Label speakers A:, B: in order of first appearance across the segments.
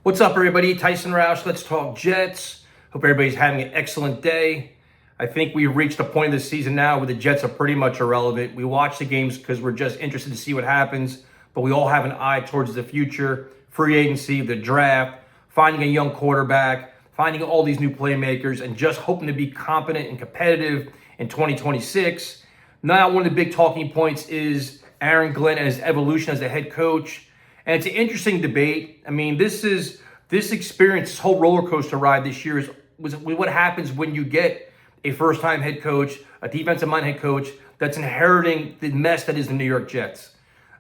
A: What's up, everybody? Tyson Roush. Let's talk Jets. Hope everybody's having an excellent day. I think we've reached a point of the season now where the Jets are pretty much irrelevant. We watch the games because we're just interested to see what happens, but we all have an eye towards the future, free agency, the draft, finding a young quarterback, finding all these new playmakers, and just hoping to be competent and competitive in 2026. Now, one of the big talking points is Aaron Glenn and his evolution as a head coach. And it's an interesting debate. I mean, this experience, this whole roller coaster ride this year was what happens when you get a first-time head coach, a defensive-minded head coach that's inheriting the mess that is the New York Jets.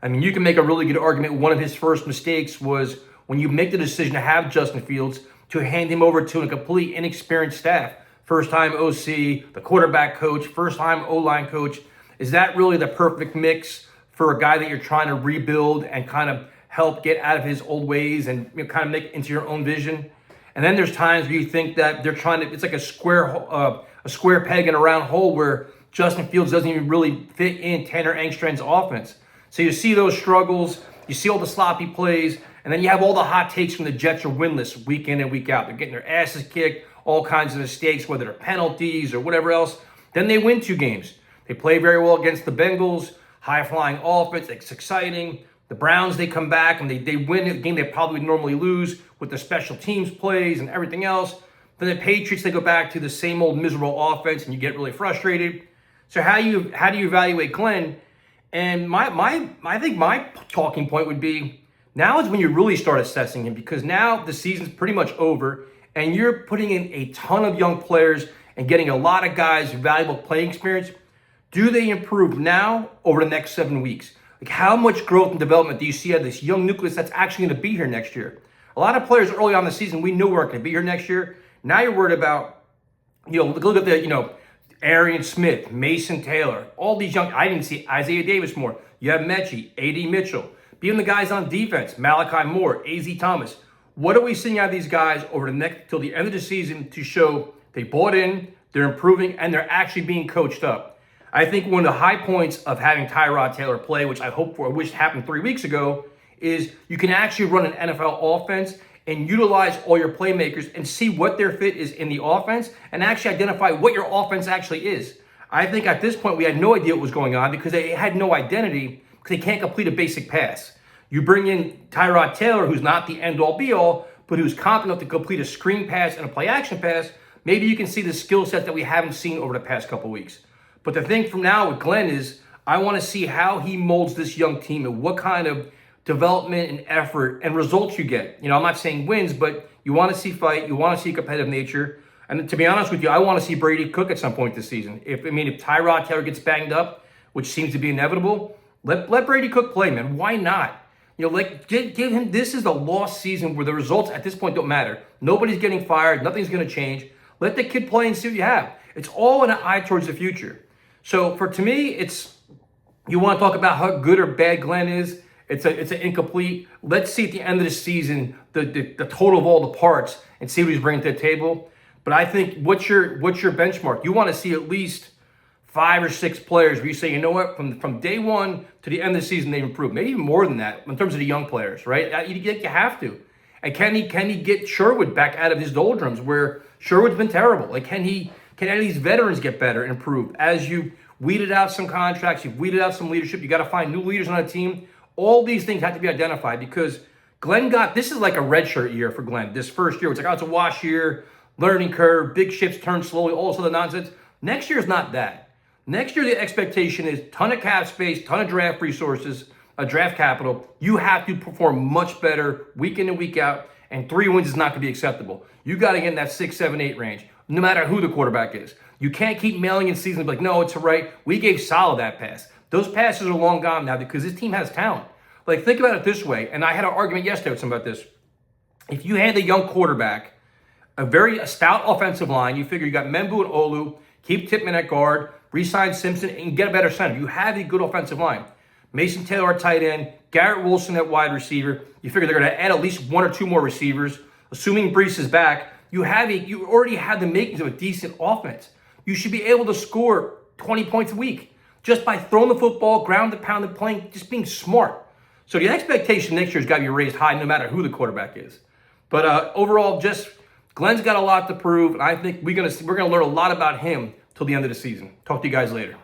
A: I mean, you can make a really good argument. One of his first mistakes was when you make the decision to have Justin Fields to hand him over to a complete inexperienced staff. First-time OC, the quarterback coach, first-time O-line coach. Is that really the perfect mix for a guy that you're trying to rebuild and kind of help get out of his old ways and kind of make it into your own vision? And then there's times where you think that they're trying to, it's like a square peg in a round hole where Justin Fields doesn't even really fit in Tanner Engstrand's offense. So you see those struggles, you see all the sloppy plays, and then you have all the hot takes from the Jets are winless week in and week out. They're getting their asses kicked, all kinds of mistakes, whether they're penalties or whatever else. Then they win 2 games. They play very well against the Bengals, high-flying offense, it's exciting. The Browns, they come back and they win a game they probably would normally lose with the special teams plays and everything else. Then the Patriots, they go back to the same old miserable offense and you get really frustrated. So how do you evaluate Glenn? And I think my talking point would be now is when you really start assessing him, because now the season's pretty much over and you're putting in a ton of young players and getting a lot of guys valuable playing experience. Do they improve now over the next 7 weeks? Like, how much growth and development do you see out of this young nucleus that's actually going to be here next year? A lot of players early on in the season, we knew weren't going to be here next year. Now you're worried about, look at the, Arian Smith, Mason Taylor, all these young, I didn't see Isaiah Davis more. You have Mechie, A.D. Mitchell, even the guys on defense, Malachi Moore, A.Z. Thomas. What are we seeing out of these guys over the next, till the end of the season to show they bought in, they're improving, and they're actually being coached up? I think one of the high points of having Tyrod Taylor play, which I wish happened 3 weeks ago, is you can actually run an NFL offense and utilize all your playmakers and see what their fit is in the offense and actually identify what your offense actually is. I think at this point we had no idea what was going on because they had no identity because they can't complete a basic pass. You bring in Tyrod Taylor, who's not the end-all be-all, but who's competent to complete a screen pass and a play-action pass. Maybe you can see the skill set that we haven't seen over the past couple weeks. But the thing from now with Glenn is I want to see how he molds this young team and what kind of development and effort and results you get. I'm not saying wins, but you want to see fight. You want to see competitive nature. And to be honest with you, I want to see Brady Cook at some point this season. If Tyrod Taylor gets banged up, which seems to be inevitable, let Brady Cook play, man. Why not? Give him, this is the lost season where the results at this point don't matter. Nobody's getting fired. Nothing's going to change. Let the kid play and see what you have. It's all in an eye towards the future. So to me, you want to talk about how good or bad Glenn is. It's an incomplete. Let's see at the end of the season the total of all the parts and see what he's bringing to the table. But I think what's your benchmark? You want to see at least 5 or 6 players where you say, you know what, from day one to the end of the season they've improved. Maybe even more than that in terms of the young players, right? You have to. And can he get Sherwood back out of his doldrums where Sherwood's been terrible? Like can any of these veterans get better and improve? As you weeded out some contracts, you've weeded out some leadership, you got to find new leaders on a team. All these things have to be identified because this is like a redshirt year for Glenn. This first year, it's like, it's a wash year, learning curve, big ships turn slowly, all this other nonsense. Next year is not that. Next year, the expectation is ton of cap space, ton of draft resources, draft capital. You have to perform much better week in and week out, and 3 wins is not going to be acceptable. You got to get in that 6, 7, 8 range, no matter who the quarterback is. You can't keep mailing in seasons like, no, it's all right. We gave Saleh that pass. Those passes are long gone now because this team has talent. Like, think about it this way, and I had an argument yesterday with someone about this. If you had a young quarterback, a stout offensive line, you figure you got Membu and Olu, keep Tippmann at guard, re-sign Simpson, and get a better center. You have a good offensive line. Mason Taylor at tight end, Garrett Wilson at wide receiver. You figure they're going to add at least 1 or 2 more receivers. Assuming Brees is back, you already have the makings of a decent offense. You should be able to score 20 points a week just by throwing the football, ground and pound and playing, just being smart. So the expectation next year has got to be raised high no matter who the quarterback is. But overall, just Glenn's got a lot to prove, and I think we're gonna learn a lot about him till the end of the season. Talk to you guys later.